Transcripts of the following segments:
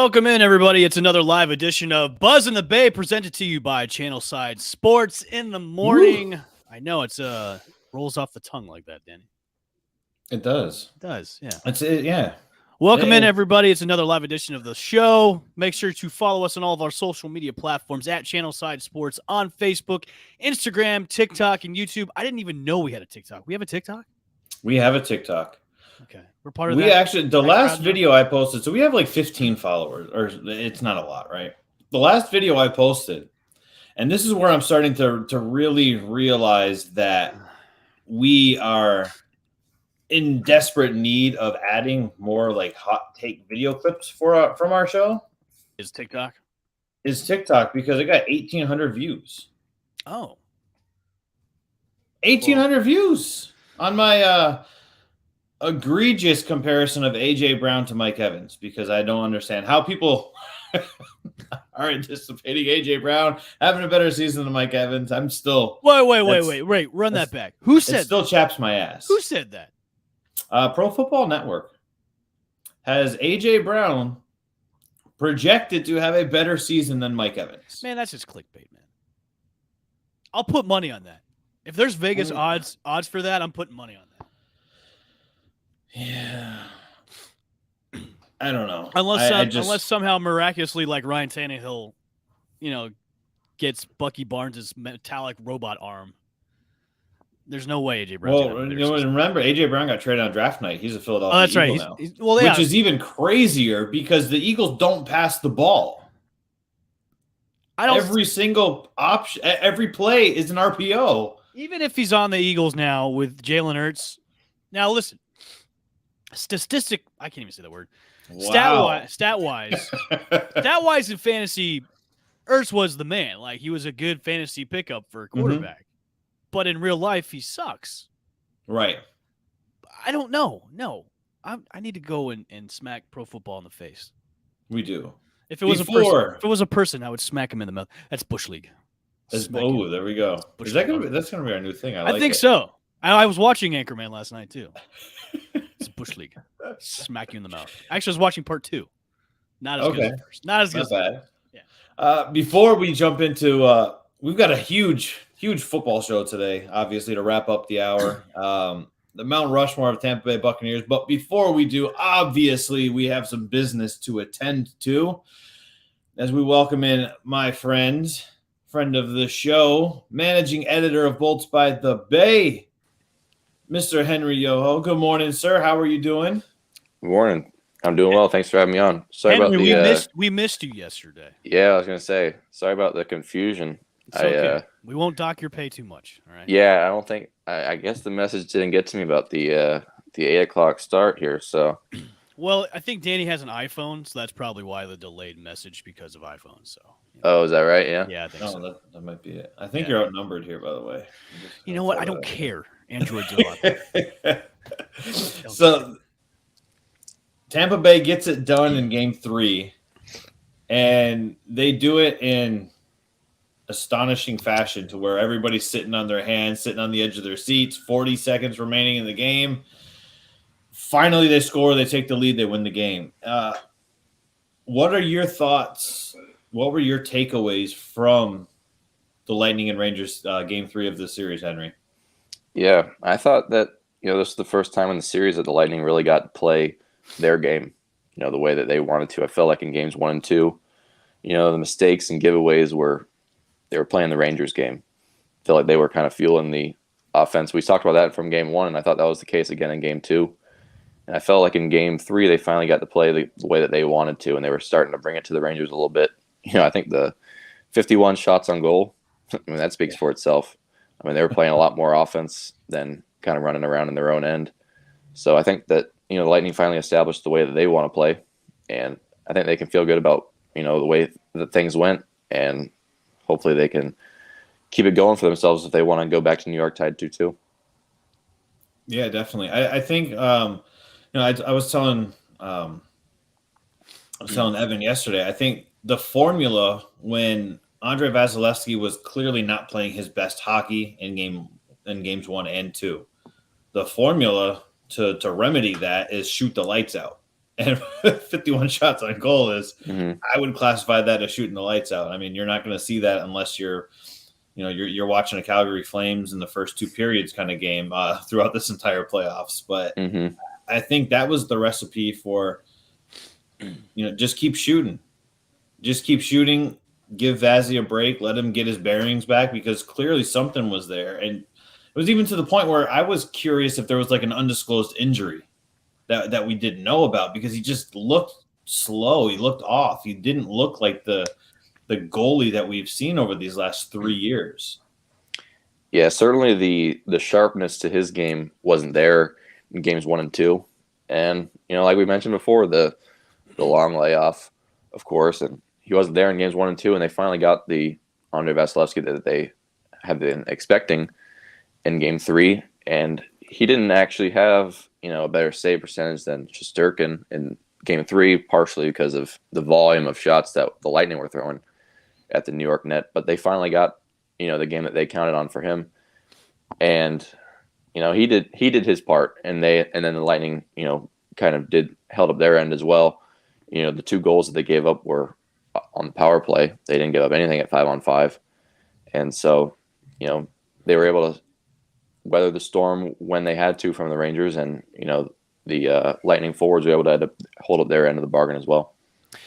Welcome in, everybody. It's another live edition of Buzz in the Bay, presented to you by Channelside Sports in the morning. Woo! I know it's rolls off the tongue like that, Danny. It does. It does, yeah. Yeah. Welcome in, everybody. It's another live edition of the show. Make sure to follow us on all of our social media platforms at Channelside Sports on Facebook, Instagram, TikTok, and YouTube. I didn't even know we had a TikTok. We have a TikTok? We have a TikTok. Okay. We're part of that. We actually, the last video I posted, so we have like 15 followers, or it's not a lot, right? The last video I posted, and this is where I'm starting to really realize that we are in desperate need of adding more like hot take video clips from our show. Is TikTok because it got 1,800 views. Oh. 1,800 views on my egregious comparison of AJ Brown to Mike Evans, because I don't understand how people are anticipating AJ Brown having a better season than Mike Evans. I'm still wait. Run that back. Who said it still chaps my ass. Who said that? Pro Football Network has AJ Brown projected to have a better season than Mike Evans. Man, that's just clickbait, man. I'll put money on that. If there's Vegas odds for that, I'm putting money on that. Yeah, I don't know. Unless somehow miraculously, like Ryan Tannehill, gets Bucky Barnes' metallic robot arm. There's no way AJ Brown. Well, remember AJ Brown got traded on draft night. He's a Philadelphia Eagle now. Which is even crazier because the Eagles don't pass the ball. Every single option, every play is an RPO. Even if he's on the Eagles now with Jalen Hurts. Now listen. I can't even say the word. Wow. Stat-wise in fantasy, Ertz was the man. Like, he was a good fantasy pickup for a quarterback. But in real life, he sucks. Right. I don't know. No. I need to go and smack Pro Football in the face. We do. If it was a person, I would smack him in the mouth. That's Bush League. There we go. That's gonna be our new thing. I think so. I was watching Anchorman last night too. It's Bush League. Smack you in the mouth. Actually, I was watching part 2. Not as good as the first. Not as good as bad. Yeah. Before we jump into, we've got a huge football show today, obviously, to wrap up the hour. The Mount Rushmore of Tampa Bay Buccaneers. But before we do, obviously, we have some business to attend to as we welcome in my friend of the show, managing editor of Bolts by the Bay, Mr. Henry Yoho. Good morning, sir. How are you doing? Good morning. I'm doing well. Thanks for having me on. Sorry Henry, about we missed you yesterday. Yeah, I was going to say. Sorry about the confusion. It's okay. We won't dock your pay too much. All right. Yeah, I don't think. I guess the message didn't get to me about the 8:00 start here. So. Well, I think Danny has an iPhone, so that's probably why the delayed message because of iPhone. So. Oh, is that right? Yeah. Yeah, I think so. That might be it. I think you're outnumbered here, by the way. You know what? I don't care. Androids are So Tampa Bay gets it done in game 3, and they do it in astonishing fashion to where everybody's sitting on their hands, sitting on the edge of their seats, 40 seconds remaining in the game. Finally, they score, they take the lead, they win the game. What are your thoughts? What were your takeaways from the Lightning and Rangers game 3 of the series, Henry? Yeah, I thought that, this is the first time in the series that the Lightning really got to play their game, the way that they wanted to. I felt like in games 1 and 2, the mistakes and giveaways they were playing the Rangers game. I feel like they were kind of fueling the offense. We talked about that from game 1, and I thought that was the case again in game 2. And I felt like in game 3, they finally got to play the way that they wanted to, and they were starting to bring it to the Rangers a little bit. I think the 51 shots on goal, that speaks for itself. They were playing a lot more offense than kind of running around in their own end. So I think that, the Lightning finally established the way that they want to play. And I think they can feel good about, the way that things went. And hopefully they can keep it going for themselves if they want to go back to New York tied 2-2. Yeah, definitely. I think, I was telling Evan yesterday, I think the formula when Andrei Vasilevsky was clearly not playing his best hockey in games 1 and 2. The formula to remedy that is shoot the lights out. And 51 shots on goal is, Mhm. I would classify that as shooting the lights out. I mean, you're not going to see that unless you're watching a Calgary Flames in the first two periods kind of game throughout this entire playoffs. But I think that was the recipe for, just keep shooting. Just keep shooting. Give Vazzy a break. Let him get his bearings back, because clearly something was there. And it was even to the point where I was curious if there was like an undisclosed injury that we didn't know about, because he just looked slow. He looked off. He didn't look like the goalie that we've seen over these last 3 years. Yeah, certainly the sharpness to his game wasn't there in games 1 and 2. And, like we mentioned before, the long layoff, of course, and he wasn't there in games 1 and 2, and they finally got the Andrei Vasilevsky that they have been expecting in game 3, and he didn't actually have, a better save percentage than Shesterkin in game 3, partially because of the volume of shots that the Lightning were throwing at the New York net. But they finally got, the game that they counted on for him. And, he did his part, and then the Lightning, kind of held up their end as well. The 2 goals that they gave up were on the power play. They didn't give up anything at 5-on-5. And so, they were able to weather the storm when they had to from the Rangers, and the Lightning forwards were able to hold up their end of the bargain as well.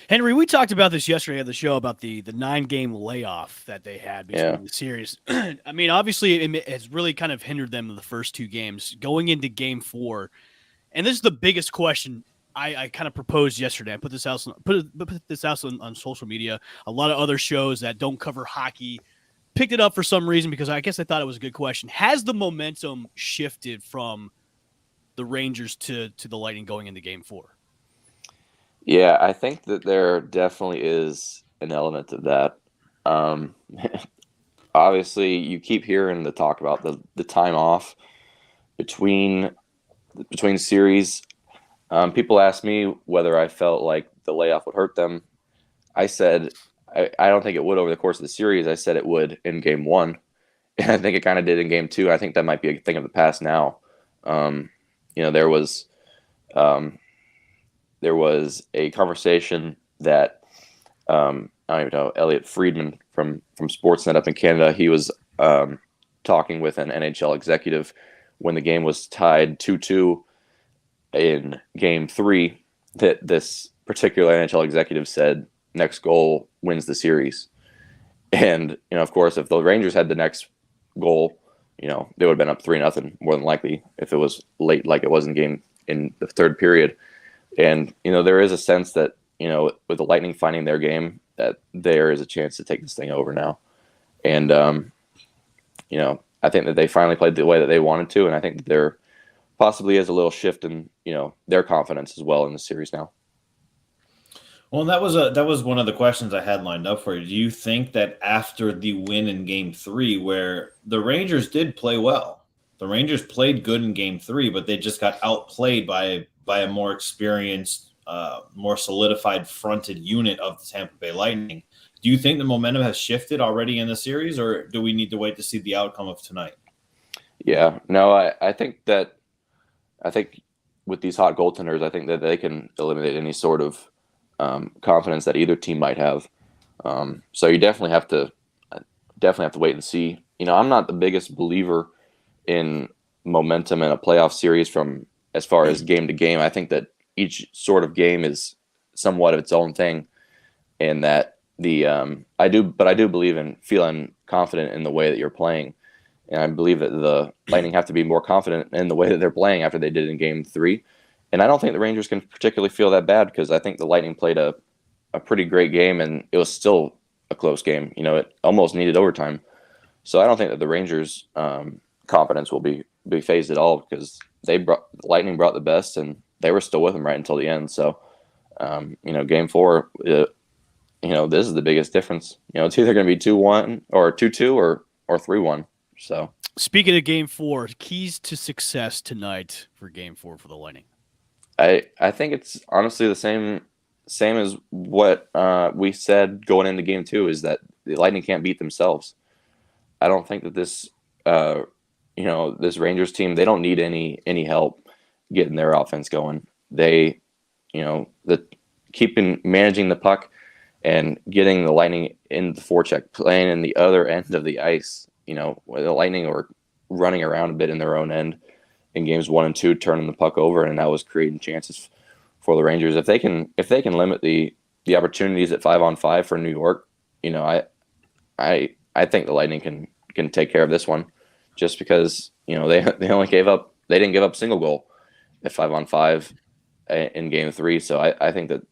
Henry, we talked about this yesterday on the show about the 9-game layoff that they had between the series. I mean, obviously, it has really kind of hindered them in the first 2 games going into game 4. And this is the biggest question I kind of proposed yesterday. I put this out on social media. A lot of other shows that don't cover hockey picked it up for some reason, because I guess I thought it was a good question. Has the momentum shifted from the Rangers to the Lightning going into game 4? Yeah, I think that there definitely is an element of that. Obviously, you keep hearing the talk about the time off between series. People ask me whether I felt like the layoff would hurt them. I said I don't think it would over the course of the series. I said it would in game 1, and I think it kind of did in game 2. I think that might be a thing of the past now. There was a conversation that I don't even know, Elliot Friedman from Sportsnet up in Canada. He was talking with an NHL executive when the game was tied 2-2 in game 3. That this particular NHL executive said next goal wins the series. And, of course, if the Rangers had the next goal, they would have been up 3-0 more than likely if it was late, like it was in the 3rd period. And, there is a sense that, with the Lightning finding their game, that there is a chance to take this thing over now. And, I think that they finally played the way that they wanted to. And I think that there possibly is a little shift in, their confidence as well in the series now. Well, that was one of the questions I had lined up for you. Do you think that after the win in game 3, where the Rangers did play well, the Rangers played good in game 3, but they just got outplayed by a more experienced, more solidified fronted unit of the Tampa Bay Lightning. Do you think the momentum has shifted already in the series, or do we need to wait to see the outcome of tonight? Yeah, no, I think with these hot goaltenders, I think that they can eliminate any sort of confidence that either team might have. So you definitely have to wait and see. I'm not the biggest believer in momentum in a playoff series from as far as game to game. I think that each sort of game is somewhat of its own thing, and that I do believe in feeling confident in the way that you're playing. And I believe that the Lightning have to be more confident in the way that they're playing after they did in game 3. And I don't think the Rangers can particularly feel that bad, because I think the Lightning played a pretty great game, and it was still a close game. It almost needed overtime. So I don't think that the Rangers' confidence will be phased at all, because the Lightning brought the best, and they were still with them right until the end. So, game 4, this is the biggest difference. It's either going to be 2-1 or 2-2 or 3-1. So, speaking of game 4, keys to success tonight for game 4 for the Lightning. I think it's honestly the same as what we said going into game 2, is that the Lightning can't beat themselves. I don't think that this this Rangers team, they don't need any help getting their offense going. They the managing the puck and getting the Lightning in the forecheck, playing in the other end of the ice. Where the Lightning were running around a bit in their own end in games 1 and 2, turning the puck over, and that was creating chances for the Rangers. If they can limit the opportunities at 5-on-5 for New York, I think the Lightning can take care of this one, just because they didn't give up a single goal at 5-on-5 in game 3. So I think that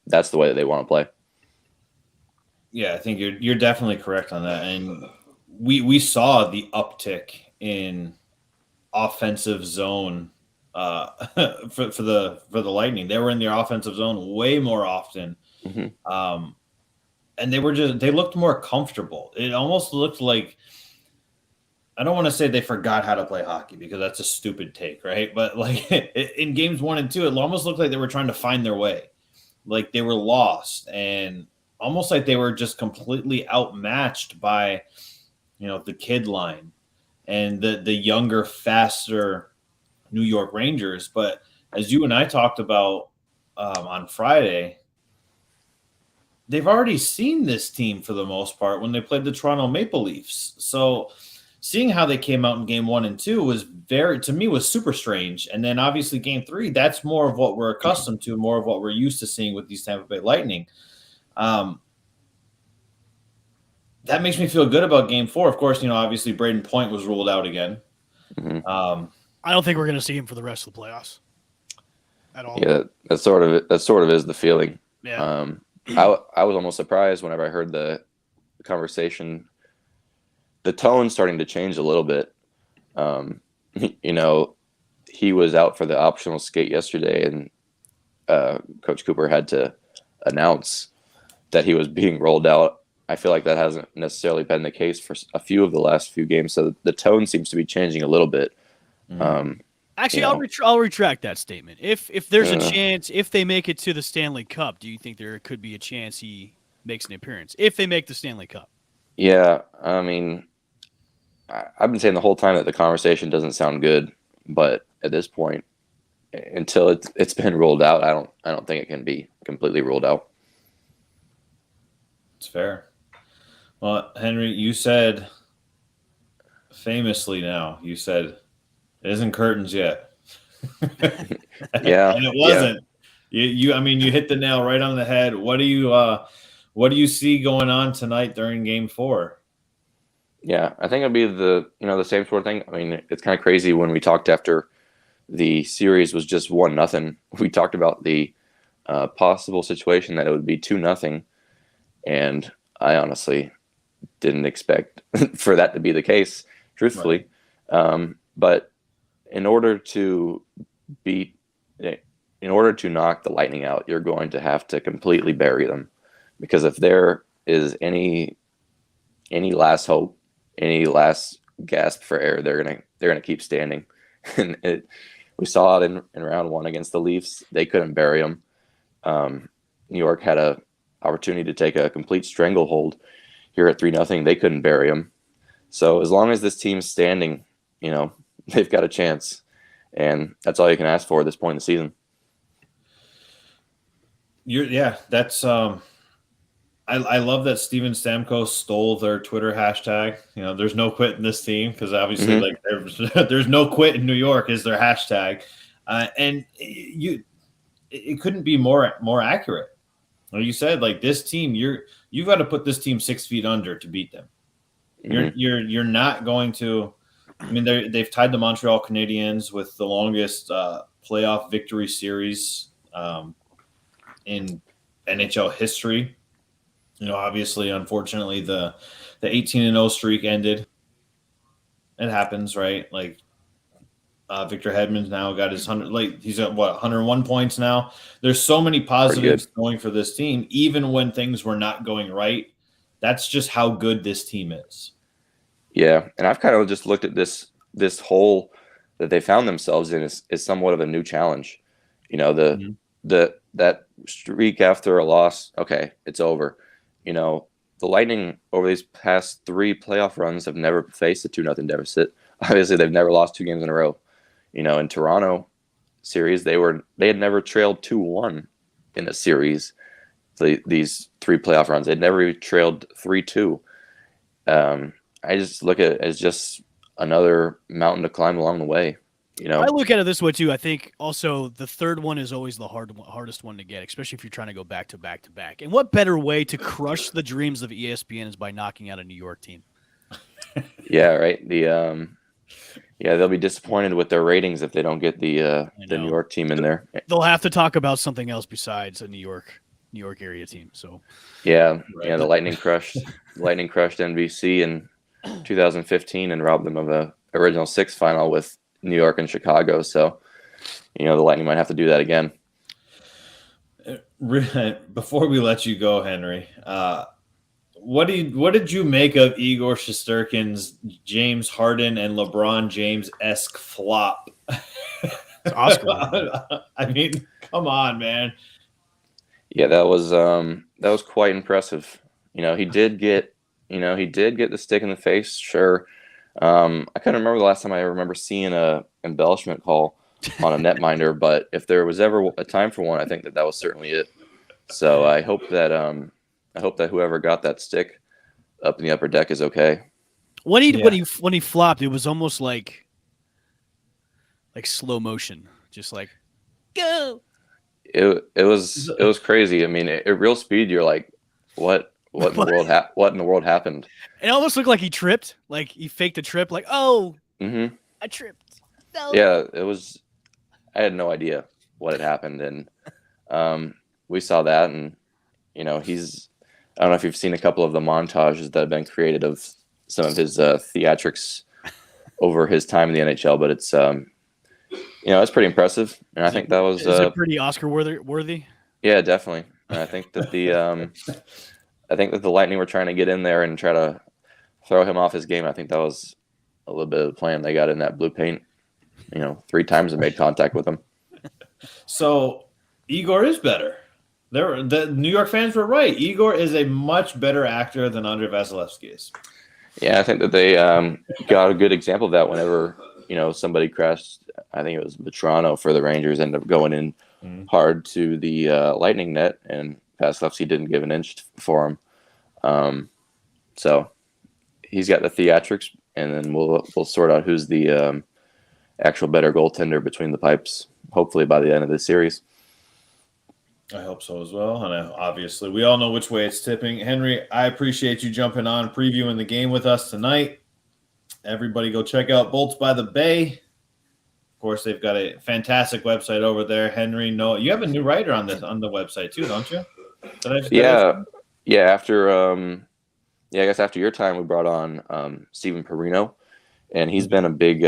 that's the way that they want to play. Yeah, I think you're definitely correct on that, and we saw the uptick in offensive zone for the Lightning. They were in their offensive zone way more often, and they looked more comfortable. It almost looked like, I don't want to say they forgot how to play hockey, because that's a stupid take, right? But like in games 1 and 2, it almost looked like they were trying to find their way, like they were lost, and almost like they were just completely outmatched by the kid line and the younger, faster New York Rangers. But as you and I talked about on Friday, they've already seen this team for the most part when they played the Toronto Maple Leafs. So seeing how they came out in game 1 and 2 was super strange. And then obviously game 3, that's more of what we're accustomed to, more of what we're used to seeing with these Tampa Bay Lightning. That makes me feel good about game 4. Of course, obviously Braden Point was ruled out again. I don't think we're going to see him for the rest of the playoffs at all. Yeah, that sort of is the feeling. Yeah. I was almost surprised whenever I heard the conversation, the tone starting to change a little bit. He was out for the optional skate yesterday, and Coach Cooper had to announce that he was being rolled out. I feel like that hasn't necessarily been the case for a few of the last few games, so the tone seems to be changing a little bit. Actually, I'll retract that statement. If there's a chance, if they make it to the Stanley Cup, do you think there could be a chance he makes an appearance if they make the Stanley Cup? Yeah, I mean, I've been saying the whole time that the conversation doesn't sound good, but at this point, until it's been ruled out, I don't think it can be completely ruled out. It's fair. Well, Henry, you said famously now, it isn't curtains yet. Yeah. And it wasn't. Yeah. You hit the nail right on the head. What do you see going on tonight during game 4? Yeah, I think it'll be the same sort of thing. I mean, it's kind of crazy when we talked after the series was just 1-0. We talked about the possible situation that it would be 2-0, and I honestly didn't expect for that to be the case, truthfully. Right. But in order to knock the Lightning out, you're going to have to completely bury them, because if there is any last hope, any last gasp for air, they're gonna keep standing. And we saw it in round 1 against the Leafs. They couldn't bury them. New York had a opportunity to take a complete stranglehold here at 3-0. They couldn't bury them. So as long as this team's standing, they've got a chance, and that's all you can ask for at this point in the season. That's I love that Steven Stamkos stole their Twitter hashtag. There's no quit in this team, because obviously like there's no quit in New York is their hashtag, and it couldn't be more accurate. Like you said, like this team, you've got to put this team 6 feet under to beat them. You're not going to. I mean, they've tied the Montreal Canadiens with the longest playoff victory series in NHL history. Obviously, unfortunately, the 18-0 streak ended. It happens, right? Like Victor Hedman's now got his 100. Like he's at 101 points now. There's so many positives going for this team, even when things were not going right. That's just how good this team is. Yeah, and I've kind of just looked at this hole that they found themselves in is somewhat of a new challenge. That streak after a loss, okay, it's over. The Lightning over these past 3 playoff runs have never faced a 2-0 deficit. Obviously, they've never lost 2 games in a row. In Toronto, series. They had never trailed 2-1 in a series. These 3 playoff runs, they'd never trailed 3-2. I just look at it as just another mountain to climb along the way. I look at it this way too. I think also the third one is always the hardest one to get, especially if you're trying to go back to back to back. And what better way to crush the dreams of ESPN is by knocking out a New York team? Yeah, right. They'll be disappointed with their ratings if they don't get the New York team in there. They'll have to talk about something else besides a New York area team. So the Lightning crushed NBC in 2015 and robbed them of a original 6 final with New York and Chicago. So, the Lightning might have to do that again. Before we let you go, Henry, what did you make of Igor Shesterkin's James Harden and LeBron James-esque flop? Oscar. I mean, come on, man. Yeah, that was quite impressive. He did get the stick in the face, sure. I couldn't remember the last time I remember seeing a embellishment call on a netminder, but if there was ever a time for one, I think that was certainly it. So I hope that whoever got that stick up in the upper deck is okay. When he flopped, it was almost like slow motion, just like go. It was crazy. I mean, at real speed, you're like, what in the world happened? It almost looked like he tripped, like he faked a trip, like, oh, I tripped. No. Yeah, it was. I had no idea what had happened, and we saw that, and he's. I don't know if you've seen a couple of the montages that have been created of some of his theatrics over his time in the NHL, but it's it's pretty impressive, and I think that was is it pretty Oscar worthy. Yeah, definitely. And I think that the Lightning were trying to get in there and try to throw him off his game. I think that was a little bit of the plan. They got in that blue paint, 3 times and made contact with him. So Igor is better. The New York fans were right. Igor is a much better actor than Andrei Vasilevsky is. Yeah, I think that they got a good example of that whenever somebody crashed. I think it was Vetrano for the Rangers, ended up going in hard to the Lightning net, and Vasilevsky didn't give an inch for him. So he's got the theatrics, and then we'll sort out who's the actual better goaltender between the pipes, hopefully by the end of this series. I hope so as well. And obviously, we all know which way it's tipping. Henry, I appreciate you jumping on, previewing the game with us tonight. Everybody go check out Bolts by the Bay. Of course, they've got a fantastic website over there. Henry, you have a new writer on the website too, don't you? Yeah. After I guess after your time, we brought on Steven Perino, and he's been a big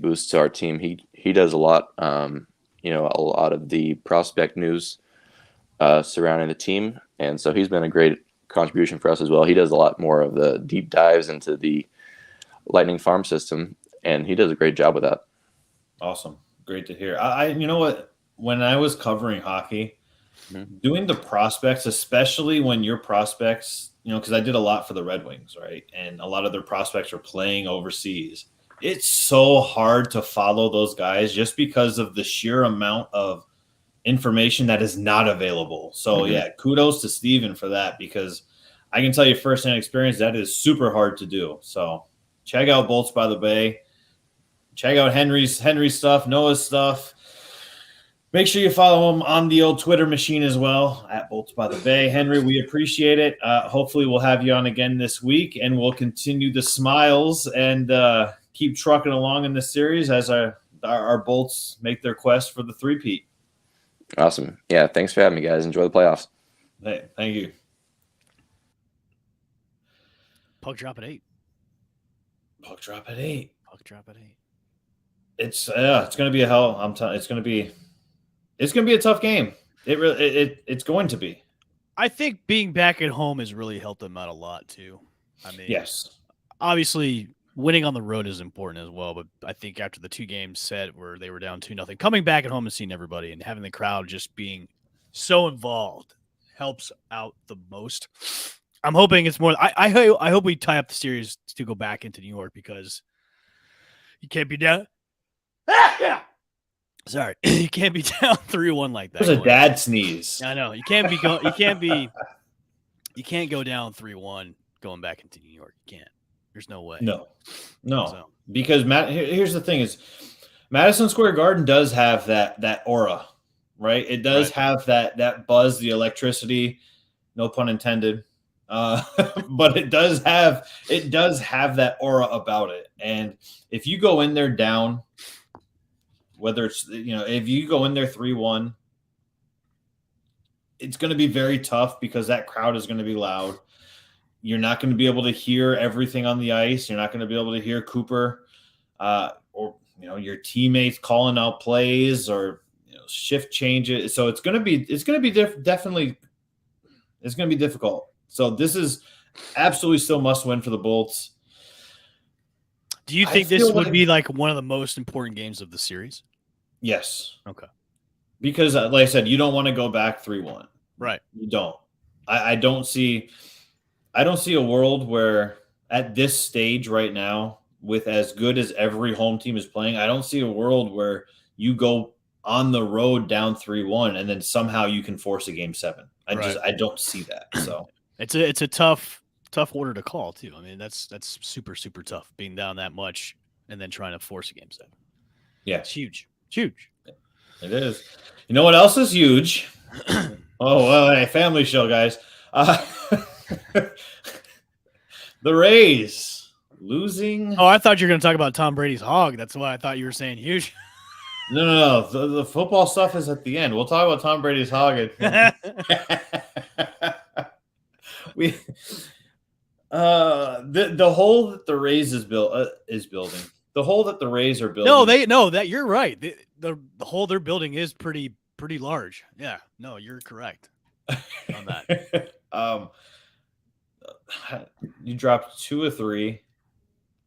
boost to our team. He does a lot. A lot of the prospect news surrounding the team. And so he's been a great contribution for us as well. He does a lot more of the deep dives into the Lightning farm system, and he does a great job with that. Awesome. Great to hear. You know what? When I was covering hockey, doing the prospects, especially when your prospects, because I did a lot for the Red Wings, right? And a lot of their prospects are playing overseas. It's so hard to follow those guys just because of the sheer amount of information that is not available. So, kudos to Steven for that, because I can tell you firsthand experience that is super hard to do. So check out Bolts by the Bay. Check out Henry's stuff, Noah's stuff. Make sure you follow him on the old Twitter machine as well, at Bolts by the Bay. Henry, we appreciate it. Hopefully we'll have you on again this week, and we'll continue the smiles and keep trucking along in this series as our Bolts make their quest for the three-peat. Awesome. Yeah, thanks for having me, guys. Enjoy the playoffs. Hey, thank you. Puck drop at 8. Puck drop at 8. Puck drop at 8. It's going to be a hell. It's going to be a tough game. It's going to be. I think being back at home has really helped them out a lot too. I mean, yes, obviously winning on the road is important as well, but I think after the 2 games set where they were down 2-0, coming back at home and seeing everybody and having the crowd just being so involved helps out the most. I'm hoping it's more. I hope we tie up the series to go back into New York, because you can't be down. Sorry, you can't be down 3-1 like that. It was a dad sneeze. I know you can't be going. You can't go down 3-1 going back into New York. You can't. There's no way. No. Because here's the thing: is Madison Square Garden does have that aura, right? It does have that buzz, the electricity. No pun intended. But it does have that aura about it. And if you go in there down, whether it's if you go in there 3-1, it's going to be very tough because that crowd is going to be loud. You're not going to be able to hear everything on the ice. You're not going to be able to hear Cooper or your teammates calling out plays or shift changes. So it's going to be definitely difficult. So this is absolutely still must win for the Bolts. Do you think this would be like one of the most important games of the series? Yes. Okay. Because like I said, you don't want to go back 3-1. Right. You don't. I don't see a world where at this stage right now, with as good as every home team is playing, I don't see a world where you go on the road down 3-1 and then somehow you can force a game 7. I don't see that. So it's a tough order to call too. I mean, that's super, super tough being down that much and then trying to force a game 7. Yeah. It's huge. It's huge. It is. You know what else is huge? Oh, well, hey, family show, guys. The Rays losing. Oh, I thought you were going to talk about Tom Brady's hog. That's why I thought you were saying huge. No. The football stuff is at the end. We'll talk about Tom Brady's hog. The hole that the Rays is building. The hole that the Rays are building. That you're right. The hole they're building is pretty large. Yeah. No, you're correct on that. You dropped 2 or 3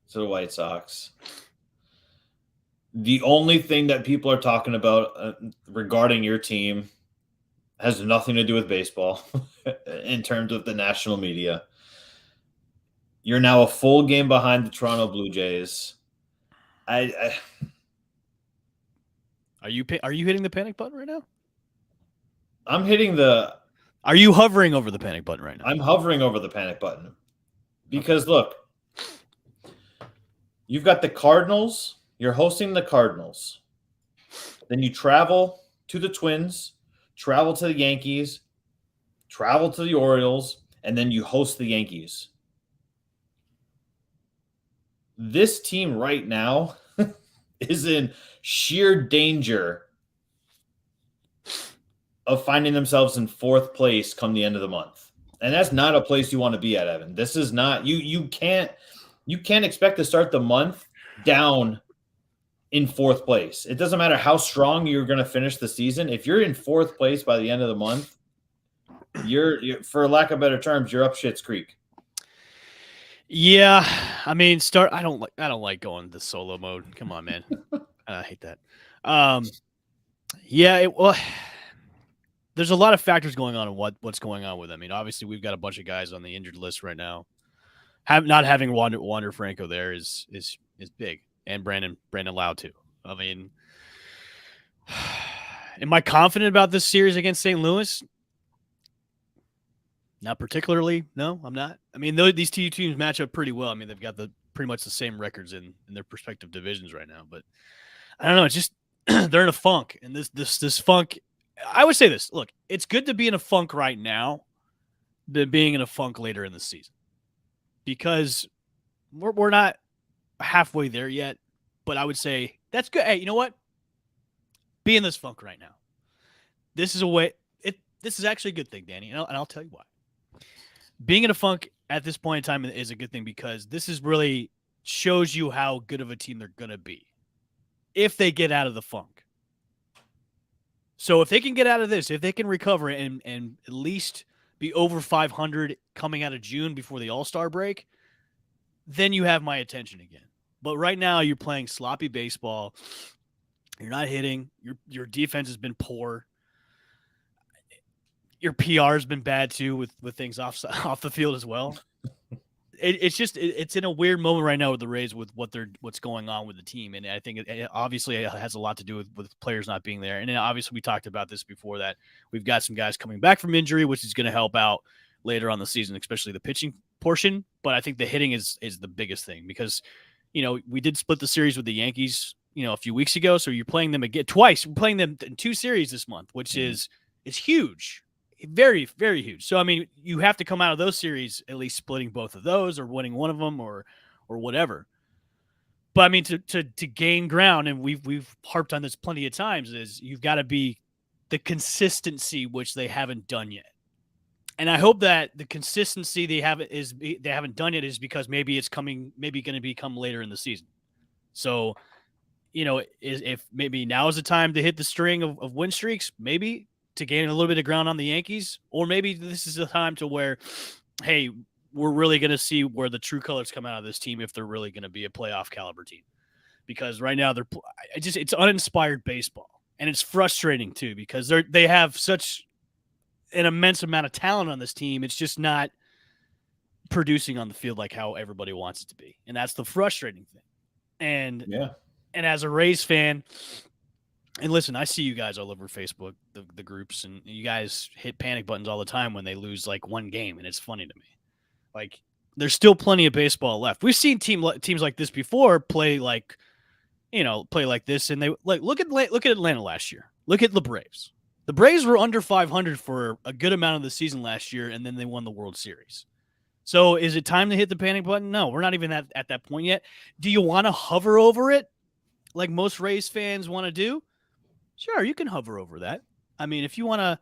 to the White Sox. The only thing that people are talking about regarding your team has nothing to do with baseball in terms of the national media. You're now a full game behind the Toronto Blue Jays. Are you hitting the panic button right now? I'm hitting the. Are you hovering over the panic button right now? I'm hovering over the panic button because look, you've got the Cardinals. You're hosting the Cardinals. Then you travel to the Twins, travel to the Yankees, travel to the Orioles, and then you host the Yankees. This team right now is in sheer danger of finding themselves in 4th place come the end of the month. And that's not a place you want to be at, Evan. This is not you can't expect to start the month down in 4th place. It doesn't matter how strong you're going to finish the season. If you're in 4th place by the end of the month, you're for lack of better terms, you're up Schitt's Creek. Yeah, I mean, I don't like going to solo mode. Come on, man. I hate that. There's a lot of factors going on in what's going on with them. I mean, obviously we've got a bunch of guys on the injured list right now. Not having Wander Franco there is big, and Brandon Lau too. I mean, am I confident about this series against St. Louis? Not particularly. No, I'm not. I mean, these two teams match up pretty well. I mean, they've got pretty much the same records in their respective divisions right now. But I don't know. It's just they're in a funk, and this funk. I would say this. Look, it's good to be in a funk right now than being in a funk later in the season, because we're not halfway there yet. But I would say that's good. Hey, you know what? Be in this funk right now. This is a way. This is actually a good thing, Danny, and I'll tell you why. Being in a funk at this point in time is a good thing because this is really shows you how good of a team they're going to be if they get out of the funk. So if they can get out of this, if they can recover and at least be over 500 coming out of June before the All-Star break, then you have my attention again. But right now you're playing sloppy baseball. You're not hitting. Your defense has been poor. Your PR has been bad too with things off the field as well. it's in a weird moment right now with the Rays with what's going on with the team, and I think it obviously has a lot to do with players not being there. And then obviously we talked about this before, that we've got some guys coming back from injury, which is going to help out later on the season, especially the pitching portion. But I think the hitting is the biggest thing, because we did split the series with the Yankees a few weeks ago, so you're playing them again twice. We're playing them in 2 series this month, which is huge. Very, very huge. So, I mean, you have to come out of those series at least splitting both of those or winning one of them or whatever. But, I mean, to gain ground, and we've harped on this plenty of times, is you've got to be the consistency, which they haven't done yet. And I hope that the consistency they haven't done yet is because maybe going to become later in the season. So, if maybe now is the time to hit the string of win streaks, maybe to gain a little bit of ground on the Yankees, or maybe this is the time to where, hey, we're really going to see where the true colors come out of this team if they're really going to be a playoff caliber team. Because right now it's uninspired baseball, and it's frustrating too, because they have such an immense amount of talent on this team. It's just not producing on the field like how everybody wants it to be, and that's the frustrating thing. And as a Rays fan. And listen, I see you guys all over Facebook, the groups, and you guys hit panic buttons all the time when they lose like one game, and it's funny to me. Like, there's still plenty of baseball left. We've seen teams like this before play like this, and they look at Atlanta last year. Look at the Braves. The Braves were under 500 for a good amount of the season last year, and then they won the World Series. So is it time to hit the panic button? No, we're not even at that point yet. Do you want to hover over it like most Rays fans want to do? Sure, you can hover over that. I mean, if you want to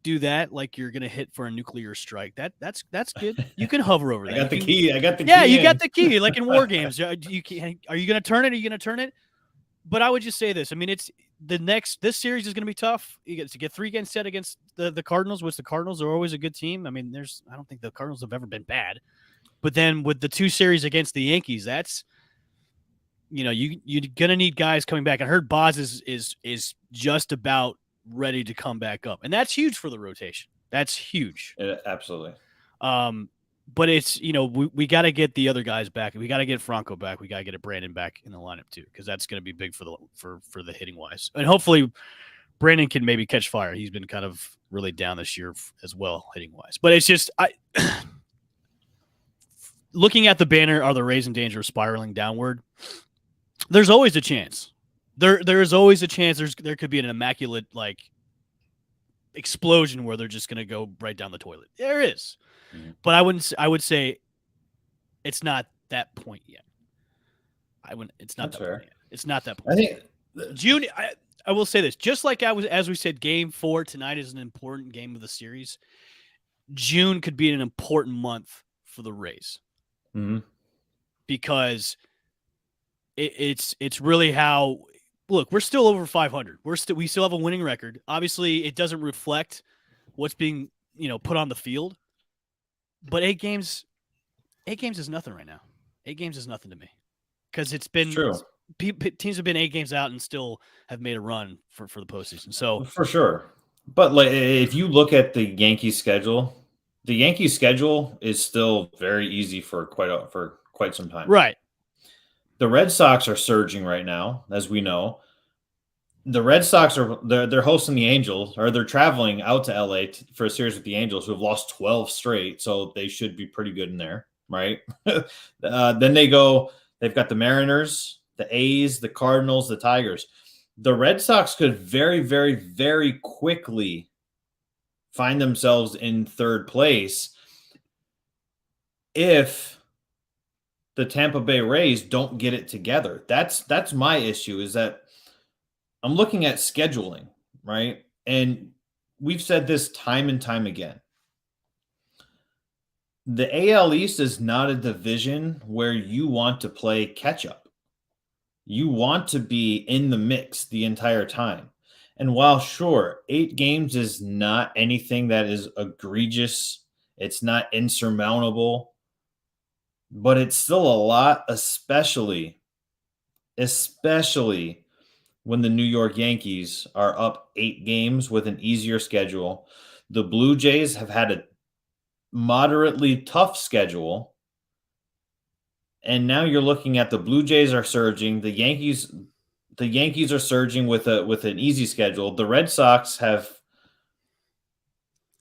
do that, like you're going to hit for a nuclear strike, that's good. You can hover over that. I got the key. Yeah, you got the key. Like in war games, are you going to turn it? Are you going to turn it? But I would just say this. I mean, this series is going to be tough. You get to get 3 games set against the Cardinals, which the Cardinals are always a good team. I mean, I don't think the Cardinals have ever been bad. But then with the 2 series against the Yankees, that's you're gonna need guys coming back. I heard Boz is just about ready to come back up, and that's huge for the rotation. That's huge. Absolutely. But it's we got to get the other guys back. We got to get Franco back. We got to get Brandon back in the lineup too, because that's going to be big for the hitting wise. And hopefully Brandon can maybe catch fire. He's been kind of really down this year as well, hitting wise. But it's just looking at the banner, are the Rays in danger of spiraling downward? There's always a chance. There is always a chance. There could be an immaculate explosion where they're just going to go right down the toilet. There is, but I would say it's not that point yet. It's not that point yet. It's not that point. I think June. I will say this: just like as we said, Game 4 tonight is an important game of the series. June could be an important month for the Rays, because it's really how. Look, we're still over 500. We still have a winning record. Obviously, it doesn't reflect what's being put on the field. But 8 games is nothing right now. 8 games is nothing to me, because it's been true. Teams have been 8 games out and still have made a run for the postseason. So for sure. But if you look at the Yankees schedule is still very easy for quite some time. Right. The Red Sox are surging right now, as we know. The Red Sox they're hosting the Angels, or they're traveling out to LA for a series with the Angels, who have lost 12 straight, so they should be pretty good in there, right? Then they've got the Mariners, the A's, the Cardinals, the Tigers. The Red Sox could very, very, very quickly find themselves in 3rd place if the Tampa Bay Rays don't get it together. That's my issue, is that I'm looking at scheduling, right? And we've said this time and time again. The AL East is not a division where you want to play catch up. You want to be in the mix the entire time. And while sure, 8 games is not anything that is egregious, it's not insurmountable, but it's still a lot, especially when the New York Yankees are up 8 games with an easier schedule. The Blue Jays have had a moderately tough schedule, And now you're looking at the Blue Jays are surging. The Yankees are surging with an easy schedule. The Red Sox have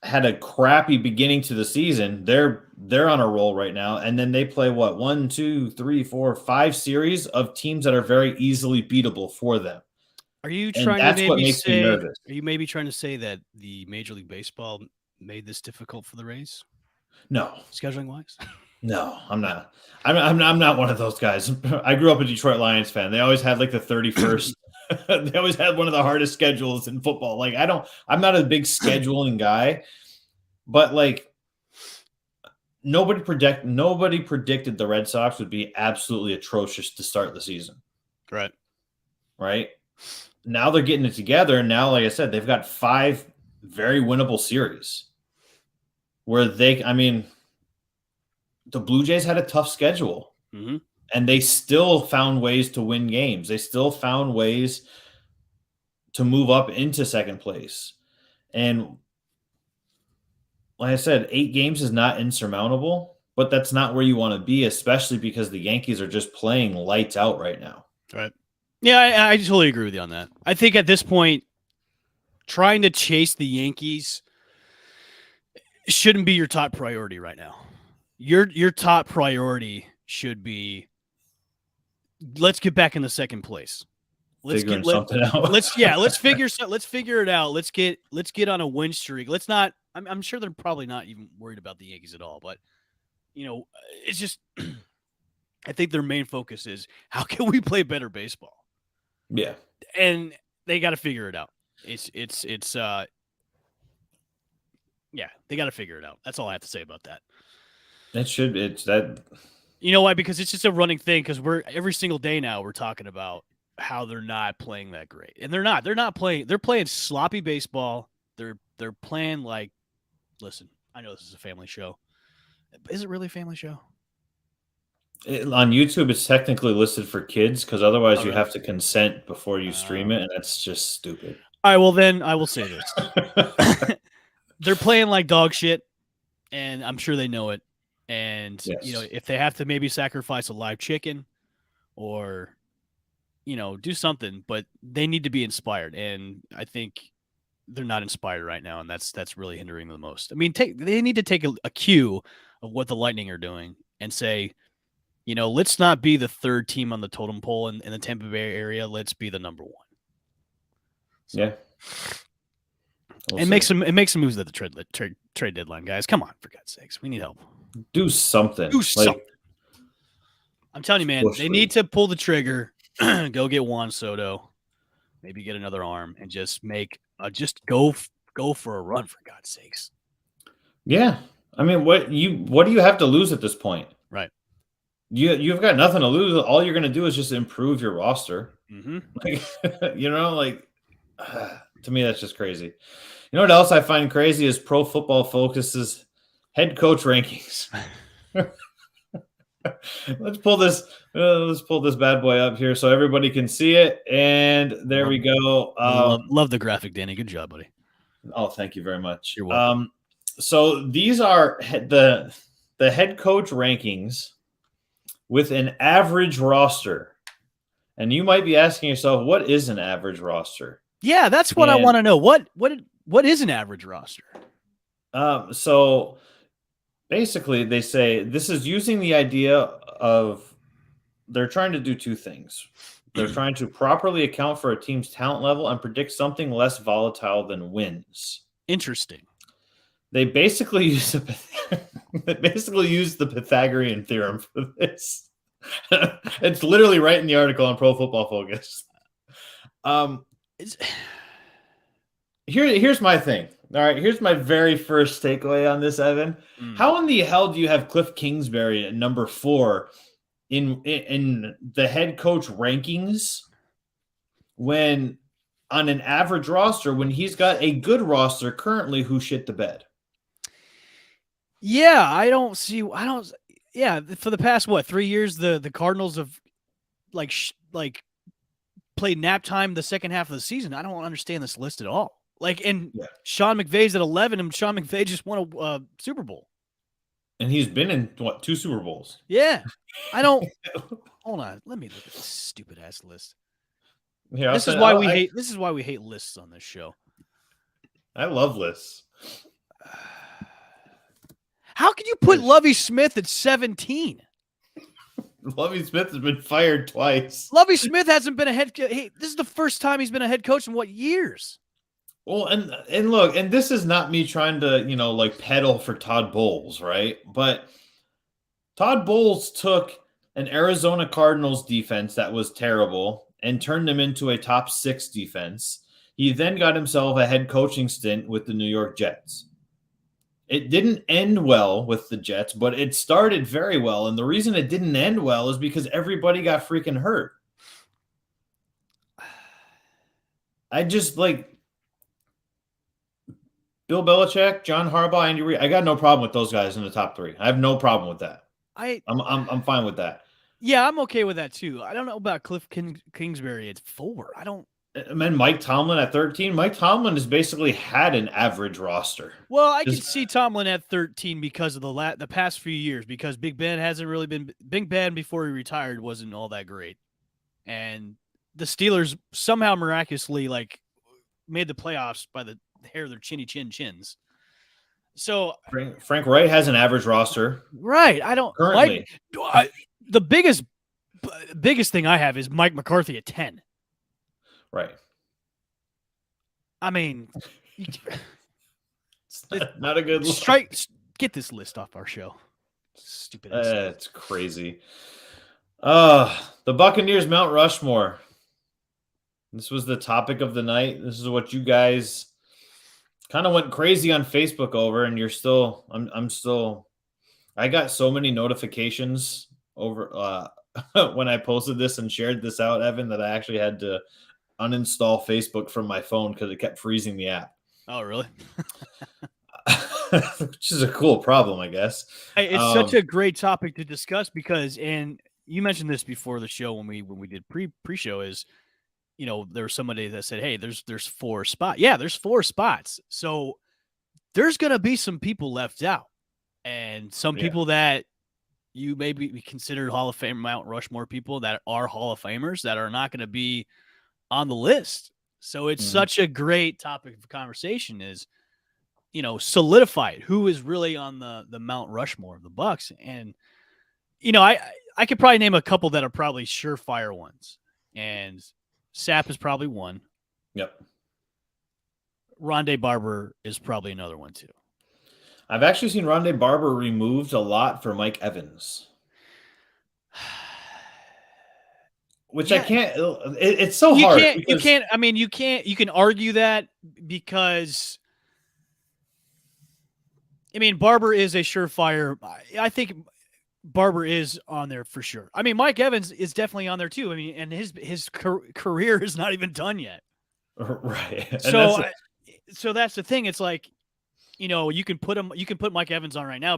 had a crappy beginning to the season. They're on a roll right now. And then they play what? 1, 2, 3, 4, 5 series of teams that are very easily beatable for them. Are you And trying that's to what maybe makes me say? nervous. Are you maybe trying to say that the Major League Baseball made this difficult for the Rays, No, scheduling wise? no, I'm not. I'm not one of those guys. I grew up a Detroit Lions fan. They always had like the 31st. They always had one of the hardest schedules in football. Like I'm not a big scheduling guy, but like nobody predicted the Red Sox would be absolutely atrocious to start the season. Right. Now they're getting it together. And now, like I said, they've got 5 very winnable series where the Blue Jays had a tough schedule, and they still found ways to win games. They still found ways to move up into second place. And like I said, 8 games is not insurmountable, but that's not where you want to be, especially because the Yankees are just playing lights out right now. Right. Yeah, I totally agree with you on that. I think at this point, trying to chase the Yankees shouldn't be your top priority right now. Your top priority should be, let's get back in the second place. Let's figure something out. Let's figure it out. Let's get on a win streak. Let's not. I'm sure they're probably not even worried about the Yankees at all, but it's just I think their main focus is how can we play better baseball. Yeah, and they got to figure it out. Yeah, they got to figure it out. That's all I have to say about that. It's that. You know why? Because it's just a running thing. Because every single day now we're talking about how they're not playing that great, and they're not. They're not playing. They're playing sloppy baseball. They're playing like. Listen, I know this is a family show. Is it really a family show? On YouTube, it's technically listed for kids because otherwise you have to consent before you stream it, and that's just stupid. All right, well then I will say this: they're playing like dog shit, and I'm sure they know it. And if they have to maybe sacrifice a live chicken, or do something, but they need to be inspired, and I think they're not inspired right now, and that's really hindering them the most. I mean, they need to take a cue of what the Lightning are doing and say, let's not be the 3rd team on the totem pole in the Tampa Bay area. Let's be the number 1. So, yeah. And make some moves at the trade deadline, guys. Come on, for God's sakes. We need help. Do something. I'm telling you, man, they need to pull the trigger, go get Juan Soto, maybe get another arm, and just go for a run, for God's sakes. Yeah. I mean, what do you have to lose at this point? Right. You've got nothing to lose. All you're going to do is just improve your roster. Mm-hmm. To me, that's just crazy. You know what else I find crazy is Pro Football Focus's head coach rankings. Let's pull this bad boy up here so everybody can see it. And there we go. Love the graphic, Danny. Good job, buddy. Oh, thank you very much. You're welcome. So these are the head coach rankings with an average roster. And you might be asking yourself, what is an average roster? Yeah, that's what I want to know. What is an average roster? So basically, they say this is using the idea of they're trying to do 2 things. They're trying to properly account for a team's talent level and predict something less volatile than wins. Interesting. They basically use the Pythagorean theorem for this. It's literally right in the article on Pro Football Focus. Here's my thing. All right, here's my very first takeaway on this, Evan. How in the hell do you have Cliff Kingsbury at number 4 in the head coach rankings when on an average roster when he's got a good roster currently who shit the bed? Yeah, for the past 3 years the Cardinals have played nap time the second half of the season. I don't understand this list at all. Sean McVay's at 11, and Sean McVay just won a Super Bowl. And he's been in, 2 Super Bowls? Yeah. I don't – hold on. Let me look at this stupid-ass list. Here, This is why we hate lists on this show. I love lists. How can you put Lovie Smith at 17? Lovie Smith has been fired twice. Lovie Smith hasn't been a head coach. Hey, this is the first time he's been a head coach in what years? Well, and look, and this is not me trying to, like peddle for Todd Bowles, right? But Todd Bowles took an Arizona Cardinals defense that was terrible and turned them into a top 6 defense. He then got himself a head coaching stint with the New York Jets. It didn't end well with the Jets, but it started very well. And the reason it didn't end well is because everybody got freaking hurt. I just like Bill Belichick, John Harbaugh, Andy Reid. I got no problem with those guys in the top 3. I have no problem with that. I'm fine with that. Yeah, I'm okay with that too. I don't know about Cliff Kingsbury at 4. I don't. And then Mike Tomlin at 13. Mike Tomlin has basically had an average roster. Well, I can see Tomlin at 13 because of the past few years, because Big Ben hasn't really been – Big Ben before he retired wasn't all that great. And the Steelers somehow miraculously made the playoffs by the hair of their chins. So Frank Wright has an average roster. Right. I don't – currently. The biggest thing I have is Mike McCarthy at 10. Right. I mean, it's not a good look. Get this list off our show. Stupid. It's crazy. The Buccaneers Mount Rushmore. This was the topic of the night. This is what you guys kind of went crazy on Facebook over, and you're still. I got so many notifications over when I posted this and shared this out, Evan, that I actually had to uninstall Facebook from my phone because it kept freezing the app. Oh, really? Which is a cool problem, I guess. Hey, it's such a great topic to discuss because, and you mentioned this before the show when we did pre-show, is there was somebody that said, hey, there's 4 spots. Yeah, there's 4 spots. So there's gonna be some people left out, and some people that you may be considered Hall of Fame Mount Rushmore people that are Hall of Famers that are not going to be on the list. So it's such a great topic of conversation is, solidify it. Who is really on the Mount Rushmore of the Bucs? And, I could probably name a couple that are probably surefire ones. And Sapp is probably one. Yep. Rondé Barber is probably another one too. I've actually seen Rondé Barber removed a lot for Mike Evans. Which I can't. It's so hard. You can argue that because, Barber is a surefire. I think Barber is on there for sure. Mike Evans is definitely on there too. And his career is not even done yet. Right. So that's the thing. It's like, you can put Mike Evans on right now.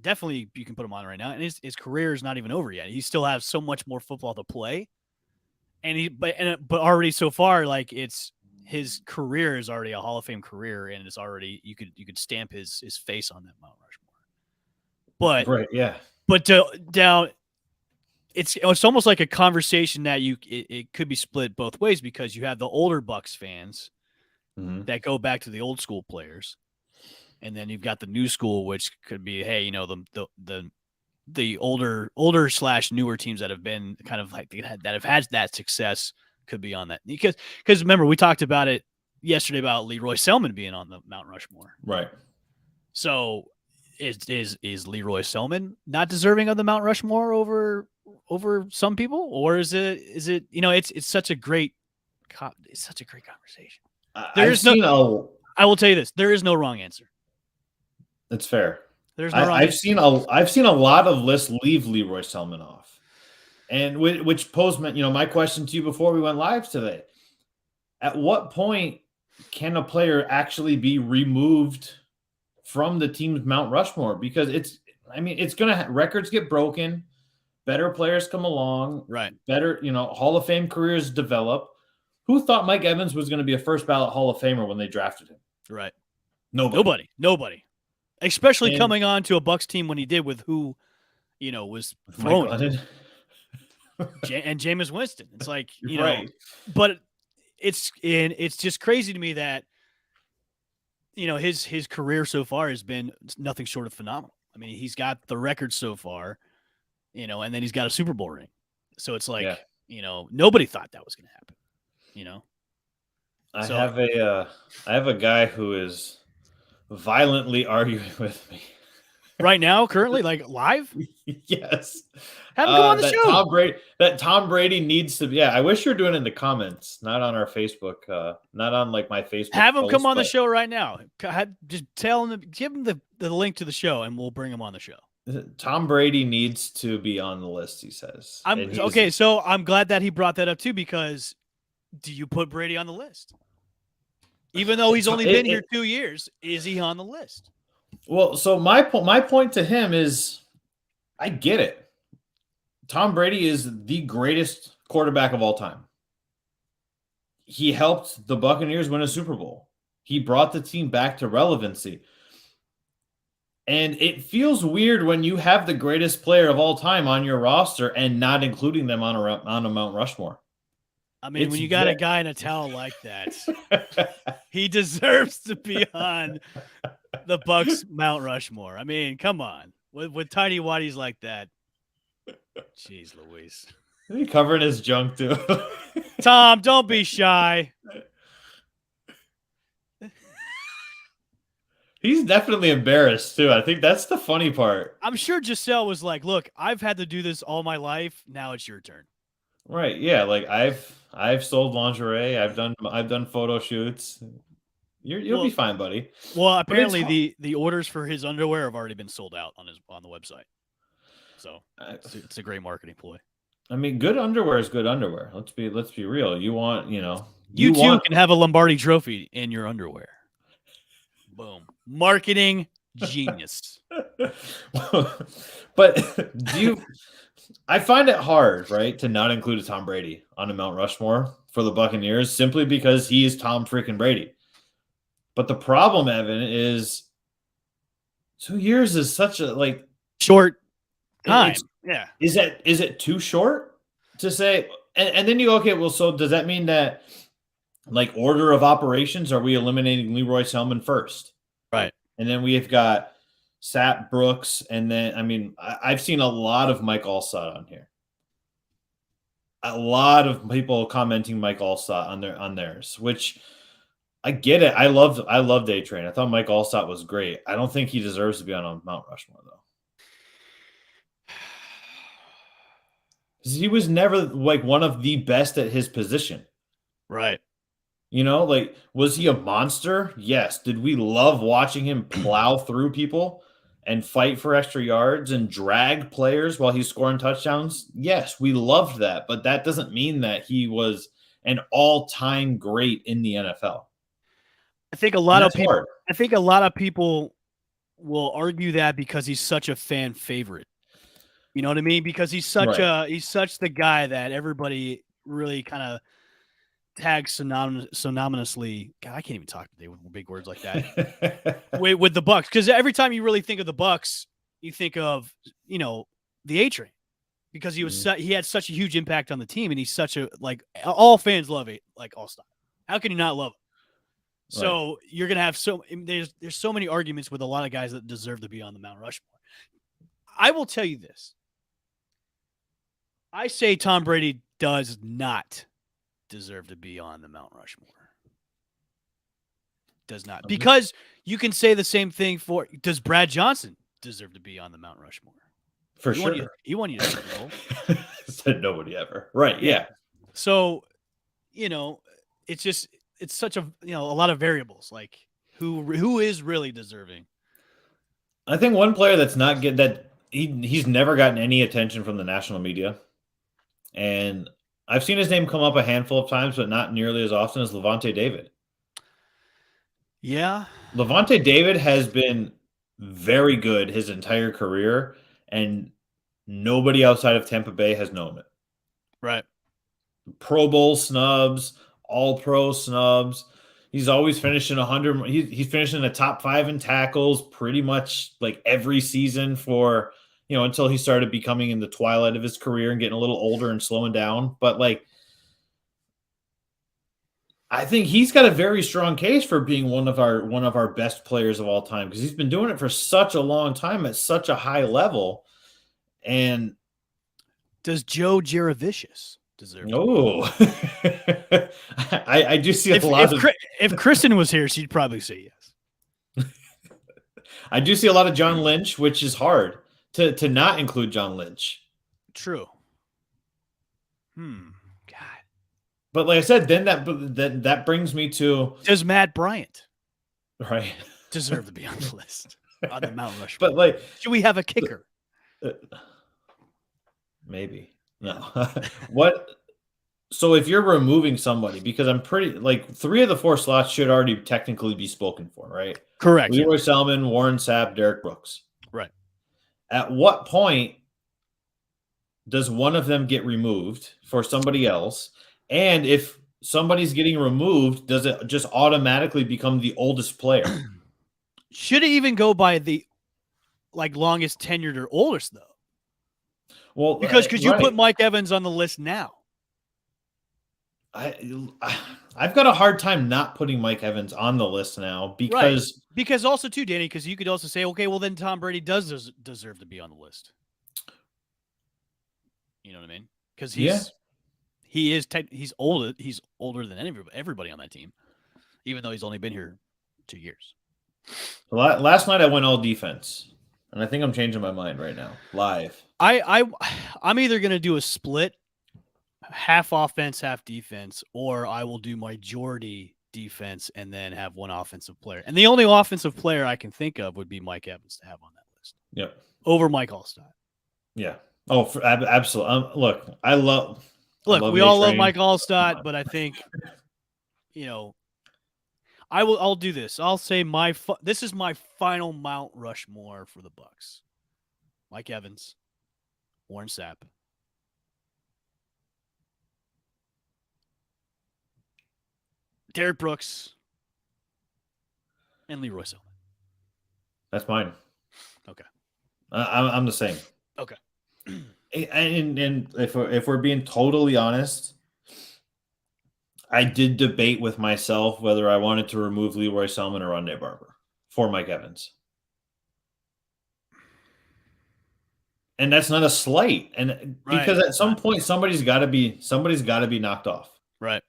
Definitely you can put him on right now. And his career is not even over yet. He still has so much more football to play. But already so far, his career is already a Hall of Fame career, and it's already you could stamp his face on that Mount Rushmore. But right, yeah. But down, it's almost like a conversation that it could be split both ways because you have the older Bucs fans that go back to the old school players, and then you've got the new school, which could be the older / newer teams that have been kind of that have had that success could be on that because remember we talked about it yesterday about Leroy Selman being on the Mount Rushmore, right? So is Leroy Selman not deserving of the Mount Rushmore over some people, or is it it's such a great conversation. I will tell you this: there is no wrong answer. That's fair. There's no wrong answer. I've seen a lot of lists leave Leroy Selman off, and which posed my question to you before we went live today. At what point can a player actually be removed from the team's Mount Rushmore? Because it's gonna records get broken, better players come along, right? Better Hall of Fame careers develop. Who thought Mike Evans was going to be a first ballot Hall of Famer when they drafted him? Right. Nobody. especially And coming on to a Bucs team when he did with who, was throwing Mike and Jameis Winston. It's like, right. but it's just crazy to me that, his career so far has been nothing short of phenomenal. I mean, he's got the record so far, and then he's got a Super Bowl ring. So it's like, nobody thought that was going to happen, I have a guy who is violently arguing with me right now, currently, like live. Yes. Have him come on the show. That Tom Brady needs to be. Yeah, I wish you were doing it in the comments, not on our Facebook, not on like my Facebook. Have him come on the show right now. Just tell him, give him the link to the show, and we'll bring him on the show. Tom Brady needs to be on the list, he says. Okay, so I'm glad that he brought that up too, because do you put Brady on the list? Even though he's only been here 2 years, is he on the list? Well, so my point to him is, I get it. Tom Brady is the greatest quarterback of all time. He helped the Buccaneers win a Super Bowl. He brought the team back to relevancy. And it feels weird when you have the greatest player of all time on your roster and not including them on a Mount Rushmore. I mean, when you got a guy in a towel like that, he deserves to be on the Bucs Mount Rushmore. I mean, come on. With tiny whities like that. Jeez Louise. Is he covering his junk too? Tom, don't be shy. He's definitely embarrassed too. I think that's the funny part. I'm sure Giselle was like, look, I've had to do this all my life. Now it's your turn. Right. Yeah. Like I've sold lingerie. I've done photo shoots. You'll be fine, buddy. Well, apparently the orders for his underwear have already been sold out on the website. So it's a great marketing ploy. I mean, good underwear is good underwear. Let's be real. You want, you too can have a Lombardi trophy in your underwear. Boom. Marketing genius. But I find it hard, right, to not include a Tom Brady on a Mount Rushmore for the Buccaneers simply because he is Tom freaking Brady. But the problem, Evan, is 2 years is such a short time. Yeah. Is it too short to say? And then you go, okay, well, so does that mean that order of operations, are we eliminating Leroy Selman first? Right. And then we've got Sapp Brooks, and then I've seen a lot of Mike Allstott on here. A lot of people commenting Mike Allstott on theirs, which I get it. I loved A-Train. I thought Mike Allstott was great. I don't think he deserves to be on a Mount Rushmore though. He was never one of the best at his position. Right. Was he a monster? Yes. Did we love watching him plow through people and fight for extra yards and drag players while he's scoring touchdowns? Yes, we loved that, but that doesn't mean that he was an all-time great in the NFL. I think a lot of people will argue that because he's such a fan favorite. You know what I mean? Because he's such the guy that everybody really kind of tags synonymously. God, I can't even talk today with big words like that. with the Bucs, because every time you really think of the Bucs, you think of the A-Train, because he was he had such a huge impact on the team, and he's such a all fans love it, Allstott. How can you not love him? So you're gonna have there's so many arguments with a lot of guys that deserve to be on the Mount Rushmore. I will tell you this. I say Tom Brady does not deserve to be on the Mount Rushmore. Does not. Because you can say the same thing does Brad Johnson deserve to be on the Mount Rushmore? For sure. He won you Super Bowl. Said nobody ever. Right, yeah. So, it's such a lot of variables, who is really deserving. I think one player that's not getting that he's never gotten any attention from the national media. And I've seen his name come up a handful of times, but not nearly as often as Levante David. Yeah. Levante David has been very good his entire career, and nobody outside of Tampa Bay has known it. Right. Pro Bowl snubs, All-Pro snubs. He's always finishing 100. He's finishing the top 5 in tackles pretty much like every season for, until he started becoming in the twilight of his career and getting a little older and slowing down. But like, I think he's got a very strong case for being one of our best players of all time, because he's been doing it for such a long time at such a high level. And does Joe Jaravicius deserve? Oh, I do see a lot of. If Kristen was here, she'd probably say yes. I do see a lot of John Lynch, which is hard to not include John Lynch. True. God. But like I said, then that brings me to, does Matt Bryant deserve to be on the list on the Mount Rushmore? But like, should we have a kicker? Maybe. No. What? So if you're removing somebody, because I'm pretty like 3 of the 4 slots should already technically be spoken for, right? Correct. Leroy Selman, Warren Sapp, Derek Brooks. Right. At what point does one of them get removed for somebody else? And if somebody's getting removed, does it just automatically become the oldest player? Should it even go by the longest tenured or oldest though? Well, because could you put Mike Evans on the list now? I've got a hard time not putting Mike Evans on the list now because also too, Danny, because you could also say, okay, well then Tom Brady does deserve to be on the list. You know what I mean? Because he's older. He's older than everybody on that team, even though he's only been here 2 years. Last night I went all defense, and I think I'm changing my mind right now. Live. I'm either going to do a split, half offense, half defense, or I will do majority defense and then have one offensive player. And the only offensive player I can think of would be Mike Evans to have on that list. Yep. Over Mike Allstott. Yeah. Oh, absolutely. Look, we all love Mike Allstott, but I think, I'll do this. I'll say this is my final Mount Rushmore for the Bucs. Mike Evans, Warren Sapp, Derek Brooks, and Leroy Selman. That's mine. Okay. I'm the same. Okay. And if we're being totally honest, I did debate with myself whether I wanted to remove Leroy Selman or Rondé Barber for Mike Evans. And that's not a slight. And because at some point somebody's got to be knocked off. Right.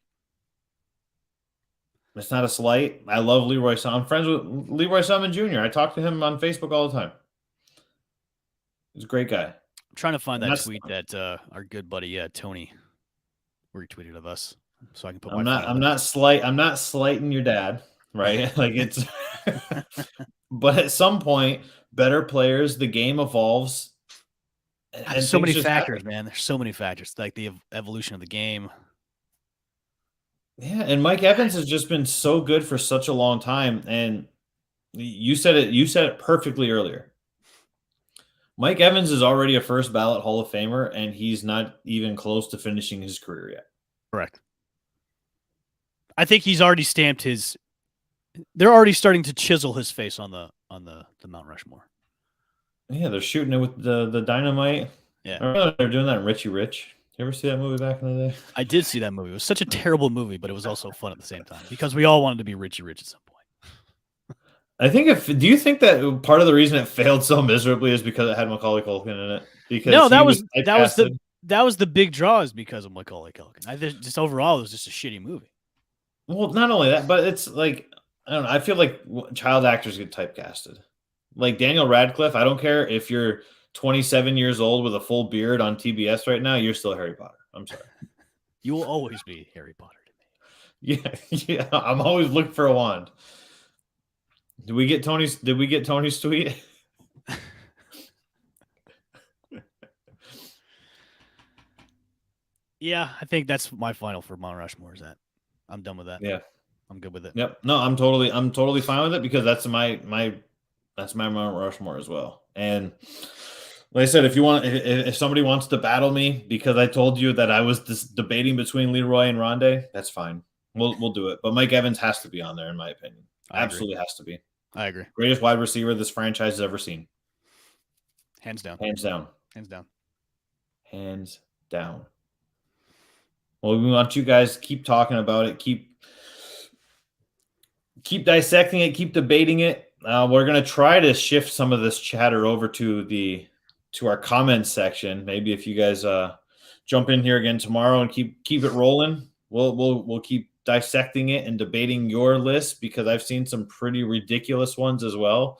It's not a slight. I love Leroy Selman. I'm friends with Leroy Selman Jr. I talk to him on Facebook all the time. He's a great guy. I'm trying to find that tweet that our good buddy Tony retweeted of us, so I can put. I'm not slighting your dad, right? Like it's. But at some point, better players. The game evolves. There's so many factors, man. There's so many factors, like the evolution of the game. Yeah, and Mike Evans has just been so good for such a long time. And you said it perfectly earlier. Mike Evans is already a first ballot Hall of Famer, and he's not even close to finishing his career yet. Correct. I think he's already stamped his. They're already starting to chisel his face on the Mount Rushmore. Yeah, they're shooting it with the dynamite. Yeah, I remember they're doing that in Richie Rich. You ever see that movie back in the day? I did see that movie. It was such a terrible movie, but it was also fun at the same time because we all wanted to be Richie Rich at some point. I think do you think that part of the reason it failed so miserably is because it had Macaulay Culkin in it? Because no, that was the big draw is because of Macaulay Culkin. Just overall, it was just a shitty movie. Well, not only that, but it's like I don't know. I feel like child actors get typecasted. Like Daniel Radcliffe, I don't care if you're 27 years old with a full beard on TBS right now, you're still Harry Potter. I'm sorry. You will always be Harry Potter to me. Yeah. I'm always looking for a wand. Did we get Tony's tweet? Yeah, I think that's my final for Mount Rushmore. Is that I'm done with that. Yeah, I'm good with it. Yep. No, I'm totally fine with it because that's my Mount Rushmore as well. And like I said, if somebody wants to battle me because I told you that I was debating between Leroy and Rondé, that's fine. We'll do it. But Mike Evans has to be on there, in my opinion. Absolutely has to be. I agree. Greatest wide receiver this franchise has ever seen. Hands down. Hands down. Hands down. Hands down. Well, we want you guys to keep talking about it. Keep dissecting it. Keep debating it. We're going to try to shift some of this chatter over to our comments section. Maybe if you guys jump in here again tomorrow and keep it rolling, we'll keep dissecting it and debating your list, because I've seen some pretty ridiculous ones as well.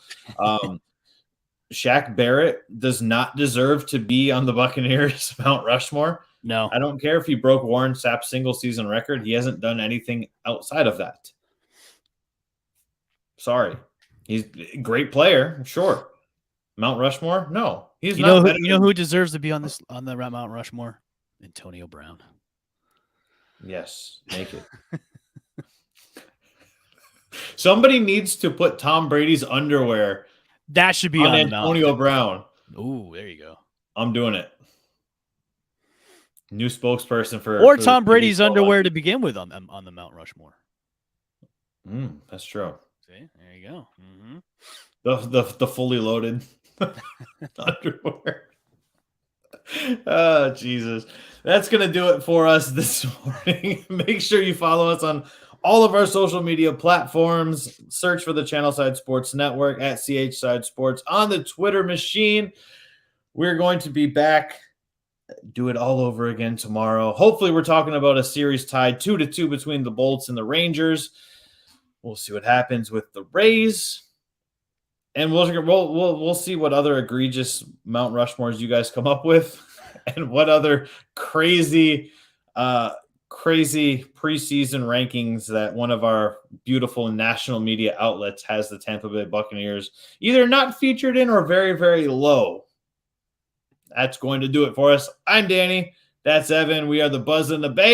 Shaq Barrett does not deserve to be on the Buccaneers Mount Rushmore. No. I don't care if he broke Warren Sapp's single season record. He hasn't done anything outside of that. Sorry. He's a great player, sure. Mount Rushmore? No. He's not. You know who deserves to be on the Mount Rushmore? Antonio Brown. Yes, naked. Somebody needs to put Tom Brady's underwear that should be on on Antonio Brown. Ooh, there you go. I'm doing it. New spokesperson for Tom Brady's underwear to begin with on the Mount Rushmore. That's true. See, there you go. The fully loaded underwear. Oh, Jesus. That's going to do it for us this morning. Make sure you follow us on all of our social media platforms. Search for the Channelside Sports Network at CHside Sports on the Twitter machine. We're going to be back. Do it all over again tomorrow. Hopefully, we're talking about a series tied 2-2 between the Bolts and the Rangers. We'll see what happens with the Rays. And we'll see what other egregious Mount Rushmores you guys come up with, and what other crazy preseason rankings that one of our beautiful national media outlets has the Tampa Bay Buccaneers either not featured in or very, very low. That's going to do it for us. I'm Danny. That's Evan. We are the Buzz in the Bay.